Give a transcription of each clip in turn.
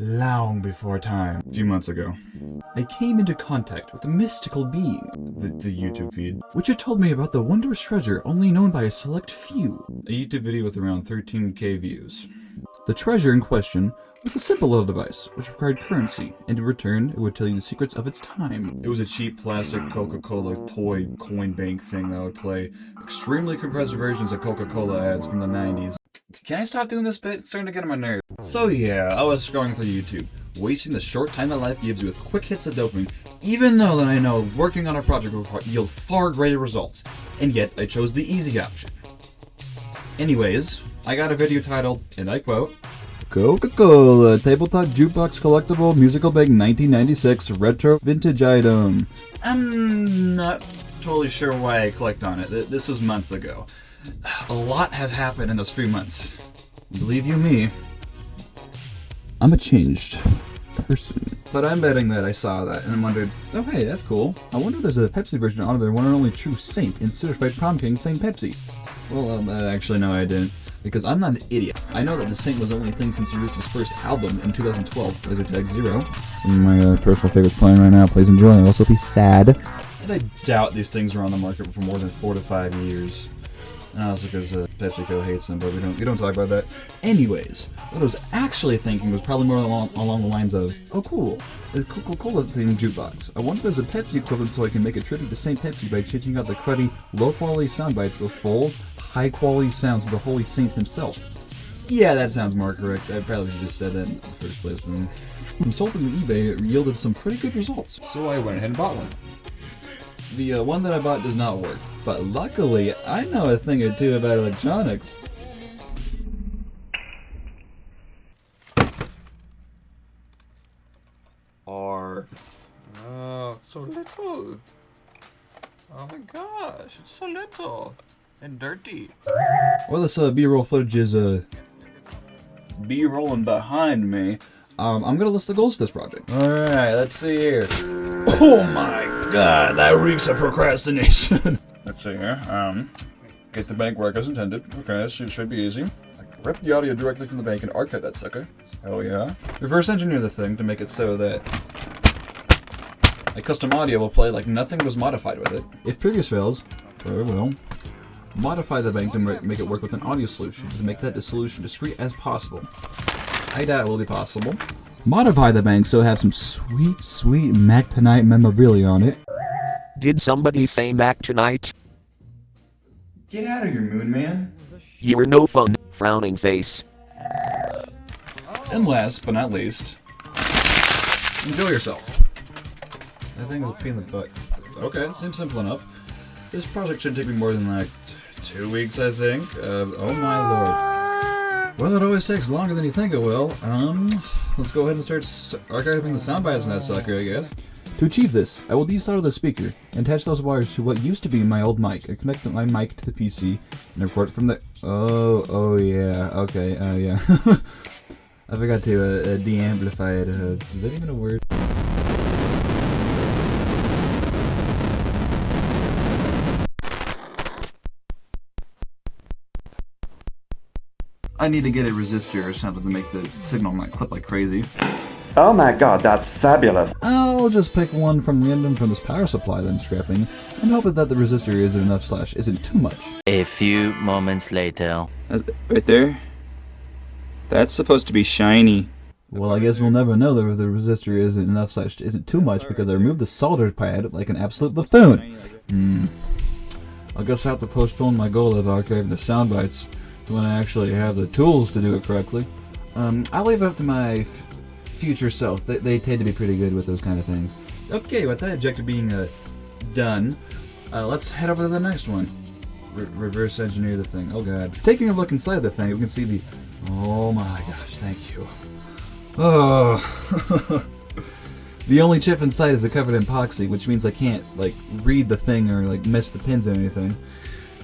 Long before time, a few months ago, I came into contact with a mystical being, the YouTube feed, which had told me about the wondrous treasure only known by a select few. A YouTube video with around 13k views. The treasure in question was a simple little device, which required currency, and in return, it would tell you the secrets of its time. It was a cheap plastic Coca-Cola toy coin bank thing that would play extremely compressed versions of Coca-Cola ads from the 90s. Can I stop doing this bit? It's starting to get on my nerves. So yeah, I was scrolling through YouTube, wasting the short time that life gives you with quick hits of dopamine, even though that I know working on a project will yield far greater results, and yet I chose the easy option. Anyways, I got a video titled, and I quote, Coca-Cola Tabletop Jukebox Collectible Musical Bank 1996 Retro Vintage Item. I'm not totally sure why I clicked on it. This was months ago. A lot has happened in those few months. Believe you me, I'm a changed person. But I'm betting that I saw that and wondered, oh hey, that's cool. I wonder if there's a Pepsi version of their one and only true saint and certified prom king, Saint Pepsi. Well, actually no I didn't. Because I'm not an idiot. I know that the Saint was the only thing since he released his first album in 2012, Lazer Tag Zero. Some of my personal favorites playing right now. Please enjoy. I'll also be sad. And I doubt these things were on the market for more than 4 to 5 years. And also because PepsiCo hates them, but we don't talk about that. Anyways, what I was actually thinking was probably more along the lines of, oh cool, a Coca-Cola themed jukebox. I wonder if there's a Pepsi equivalent so I can make a tribute to Saint Pepsi by changing out the cruddy, low-quality sound bites with full, high-quality sounds from the Holy Saint himself. Yeah, that sounds more correct. I probably should have just said that in the first place, but consulting the eBay, it yielded some pretty good results, so I went ahead and bought one. The one that I bought does not work, but luckily, I know a thing or two about electronics. Oh, it's so little. Oh my gosh, it's so little. And dirty. Well, this B-roll footage is B-rolling behind me. I'm gonna list the goals of this project. Alright, let's see here. Oh my god, that reeks of procrastination. Let's see here. Get the bank work as intended. Okay, this should be easy. Rip the audio directly from the bank and archive that sucker. Hell yeah. Reverse engineer the thing to make it so that a custom audio will play like nothing was modified with it. If previous fails, very well. Modify the bank to make it work with an audio solution to make that solution discreet as possible. I doubt it will be possible. Modify the bank so it has some sweet, sweet Mack Tonight memorabilia on it. Did somebody say Mack tonight? Get out of here, Moon Man. You were no fun, frowning face. And last but not least, enjoy yourself. That thing is a pain in the butt. Okay, seems simple enough. This project shouldn't take me more than like 2 weeks, I think. Oh my lord. Well, it always takes longer than you think it will. Let's go ahead and start archiving the sound bites in that sucker, I guess. To achieve this, I will desolder the speaker, and attach those wires to what used to be my old mic, and connect my mic to the PC, and record from the... Oh yeah, okay, yeah. I forgot to de-amplify it. Is that even a word? I need to get a resistor or something to make the signal not clip like crazy. Oh my god, that's fabulous. I'll just pick one from random from this power supply that I'm scrapping, and hope that the resistor isn't enough / isn't too much. A few moments later. Right there? That's supposed to be shiny. Well, I guess we'll never know that the resistor isn't enough / isn't too much because I removed the solder pad like an absolute buffoon. I guess I have to postpone my goal of archiving the sound bites when I actually have the tools to do it correctly. I'll leave it up to my future self. They tend to be pretty good with those kind of things. Okay, with that objective being done, let's head over to the next one. Reverse engineer the thing. Oh god. Taking a look inside the thing, we can see the... Oh my gosh, thank you. Oh. The only chip inside is covered in epoxy, which means I can't, like, read the thing or, like, miss the pins or anything.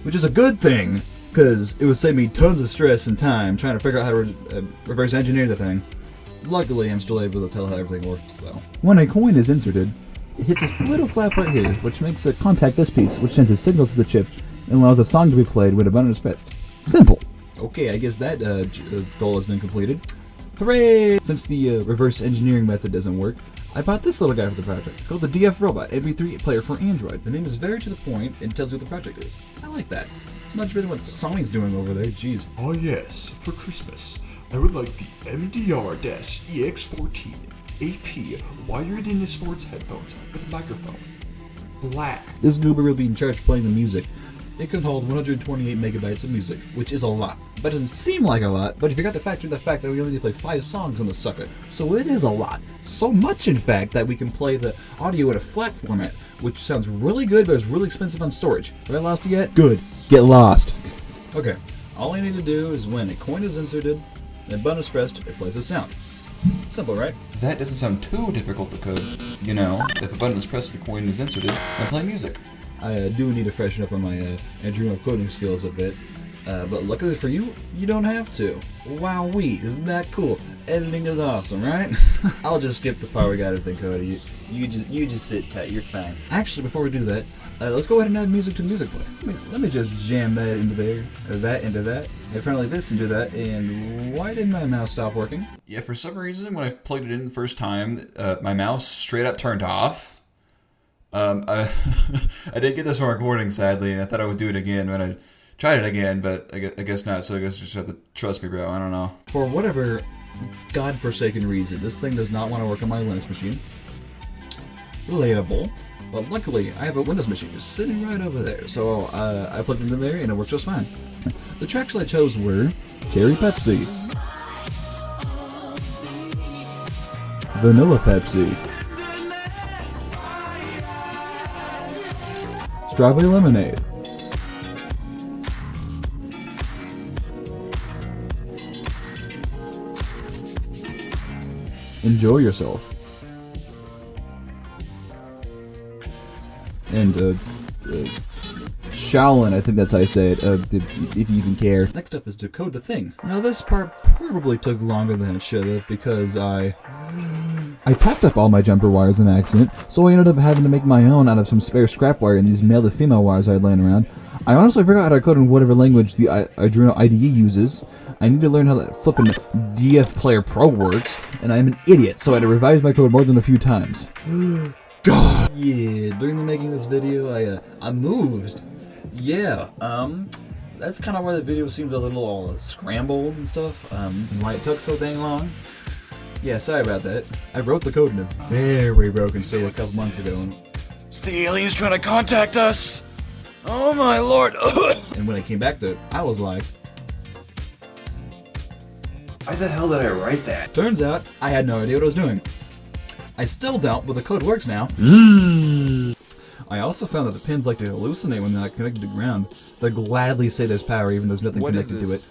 Which is a good thing, because it would save me tons of stress and time trying to figure out how to reverse engineer the thing. Luckily, I'm still able to tell how everything works, though. When a coin is inserted, it hits this little flap right here, which makes it contact this piece, which sends a signal to the chip and allows a song to be played when a button is pressed. Simple. Okay, I guess that goal has been completed. Hooray! Since the reverse engineering method doesn't work, I bought this little guy for the project, called the DF Robot MP3 player for Android. The name is very to the point and tells you what the project is. I like that. It's much better than what Sony's doing over there, jeez. Oh yes, for Christmas, I would like the MDR-EX14 AP wired-in sports headphones with microphone. Black. This goober will be in charge of playing the music. It can hold 128 megabytes of music, which is a lot. But it doesn't seem like a lot, but if you got to factor in the fact that we only need to play 5 songs on the sucker, so it is a lot. So much, in fact, that we can play the audio at a flat format, which sounds really good, but is really expensive on storage. Have I lost you yet? Good. Get lost. Okay, all I need to do is when a coin is inserted, and button is pressed, it plays a sound. Simple, right? That doesn't sound too difficult to code. You know, if a button is pressed and a coin is inserted, I play music. I do need to freshen up on my Arduino coding skills a bit, but luckily for you, you don't have to. Wowee, isn't that cool? Editing is awesome, right? I'll just skip the part we got everything coded. You just sit tight, you're fine. Actually, before we do that, let's go ahead and add music to the music player. Let me just jam that into there, that into that, and apparently this into that, and why didn't my mouse stop working? Yeah, for some reason, when I plugged it in the first time, my mouse straight up turned off. I didn't get this on recording, sadly, and I thought I would do it again when I tried it again, but I guess not, so I guess you just have to trust me, bro. I don't know. For whatever godforsaken reason, this thing does not want to work on my Linux machine. Relatable. But luckily, I have a Windows machine just sitting right over there, so I plugged it in there and it worked just fine. The tracks I chose were Cherry Pepsi, Vanilla Pepsi, Strawberry Lemonade, Enjoy Yourself, and Shaolin, I think that's how I say it, if you even care. Next up is to code the thing. Now this part probably took longer than it should have because I packed up all my jumper wires in an accident, so I ended up having to make my own out of some spare scrap wire and these male to female wires I had laying around. I honestly forgot how to code in whatever language the Arduino IDE uses. I need to learn how that flippin' DF Player Pro works, and I'm an idiot, so I had to revise my code more than a few times. God! Yeah, during the making of this video, I moved. Yeah, that's kind of why the video seems a little all scrambled and stuff, and why it took so dang long. Yeah, sorry about that. I wrote the code in a very broken state a couple months ago, and it's the aliens trying to contact us! Oh my lord! And when I came back to it, I was like, why the hell did I write that? Turns out, I had no idea what I was doing. I still don't, but the code works now. I also found that the pins like to hallucinate when they're not connected to ground. They gladly say there's power even though there's nothing connected to it.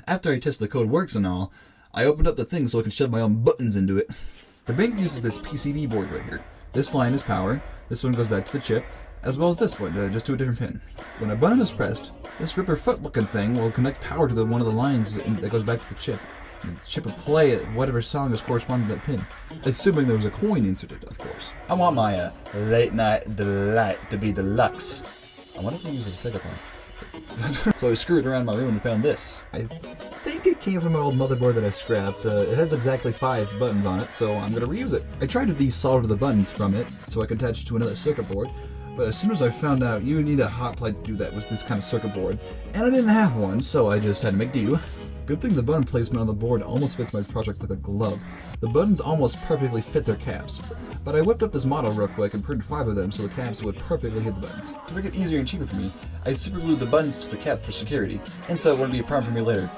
After I test the code works and all, I opened up the thing so I can shove my own buttons into it. The bank uses this PCB board right here. This line is power, this one goes back to the chip, as well as this one, just to a different pin. When a button is pressed, this ripper foot looking thing will connect power to one of the lines that goes back to the chip. The chip will play whatever song is corresponding to that pin, assuming there was a coin inserted, of course. I want my late night delight to be deluxe. I wonder if I can use this pickup line. So I screwed around my room and found this. I think it came from an old motherboard that I scrapped. It has exactly 5 buttons on it, so I'm gonna reuse it. I tried to desolder the buttons from it so I could attach it to another circuit board, but as soon as I found out you need a hot plate to do that with this kind of circuit board, and I didn't have one, so I just had to make do. Good thing the button placement on the board almost fits my project like a glove. The buttons almost perfectly fit their caps, but I whipped up this model real quick and printed 5 of them so the caps would perfectly hit the buttons. To make it easier and cheaper for me, I superglued the buttons to the cap for security, and so it wouldn't be a problem for me later.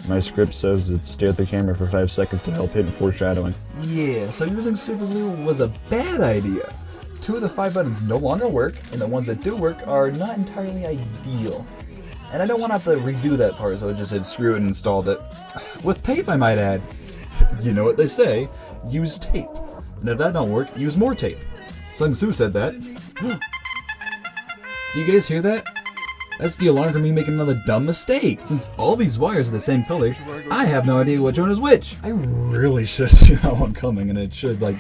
My script says to stare at the camera for 5 seconds to help hidden foreshadowing. Yeah, so using superglue was a bad idea. 2 of the 5 buttons no longer work, and the ones that do work are not entirely ideal. And I don't want to have to redo that part, so I just said screw it and installed it. With tape, I might add. You know what they say, use tape. And if that don't work, use more tape. Sun Tzu said that. Do you guys hear that? That's the alarm for me making another dumb mistake. Since all these wires are the same color, I have no idea which one is which. I really should have seen that one coming, and it should have, like,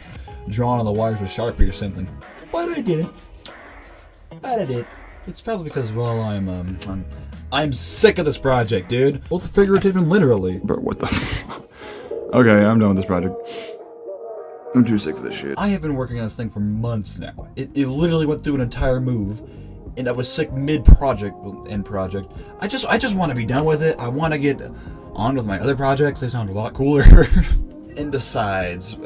drawn on the wires with Sharpie or something. But I didn't. But I did. It's probably because, well, I'm I'm sick of this project, dude. Both figurative and literally. Bro, what the Okay, I'm done with this project. I'm too sick for this shit. I have been working on this thing for months now. It literally went through an entire move, and I was sick mid-project, end project. I just want to be done with it. I want to get on with my other projects. They sound a lot cooler. And besides,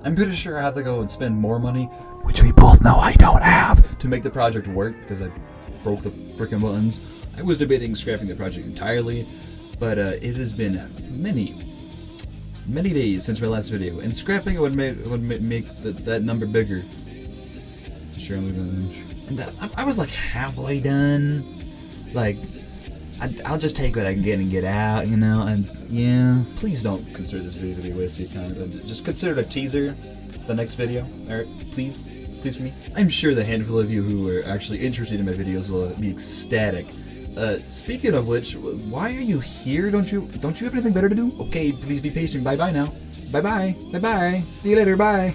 I'm pretty sure I have to go and spend more money, which we both know I don't have, to make the project work because I broke the freaking buttons. I was debating scrapping the project entirely, but it has been many days since my last video, and scrapping it would make that number bigger. Sure, I'm leaving it. And I was like halfway done. Like, I'll just take what I can get and get out, you know. And yeah, please don't consider this video to be a waste of your time. Just consider it a teaser. The next video, alright? Please for me. I'm sure the handful of you who are actually interested in my videos will be ecstatic. Speaking of which, why are you here? Don't you have anything better to do? Okay, please be patient. Bye bye now. Bye bye. See you later. Bye.